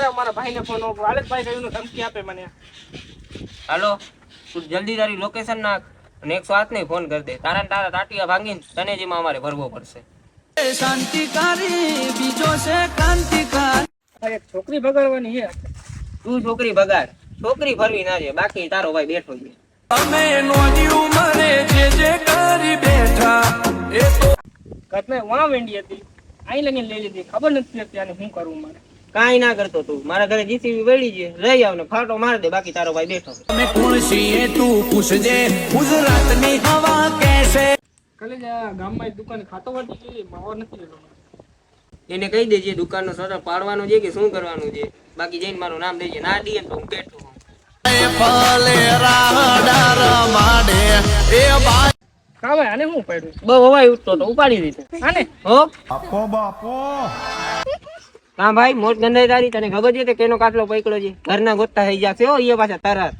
મારે મારા ભાઈને ફોન ઓપો આલેશભાઈ કહીને ધમકી આપે મને હાલો તું જલ્દી તારી લોકેશન નાખ અને 108 ને ફોન કરી દે તારા ટાટિયા ભાંગીને તને જેમાં અમારે ભરવો પડશે શાંતિકારી બીજો છે ક્રાંતિકારી એક છોકરી ભગાડવાની છે તું છોકરી ભગાડ છોકરી ફરવી ના છે બાકી તારો ભાઈ બેઠો છે અમે નોની ઉંમરે જે કરી બેઠા એ તો ઘટને વાં વેંડી હતી અહીં લગીને લઈ લીધી ખબર નથી પડતી આને શું કરવું મારે કાંઈ ના કરતો તું મારા ઘરે જીસીબી વળી છે લઈ આવ ને ફાટો માર દે બાકી તારો ભાઈ બેઠો અમે કોણ છીએ તું પૂછજે ગુજરાતની હવા કેસે કાલે જ આ ગામમાં એક દુકાને ખાતો વાટી ગઈ માવો નથી લેતો એને કહી દેજે દુકાનનો શટર પાડવાનો છે કે શું કરવાનું છે બાકી જઈને મારું નામ દેજે ના દે તો હું બેઠો કા ભાઈ આને શું પડ્યું બહુ હવાઈ ઉઠતો તો ઉપાડી દીધો આને હો હા ભાઈ મોટ ગંધાઈ તારી તને ખબર છે કે કેનો કાટલો પકડ્યો છે ઘરના ગોતા થઈ જશે હો એ પાછા તરત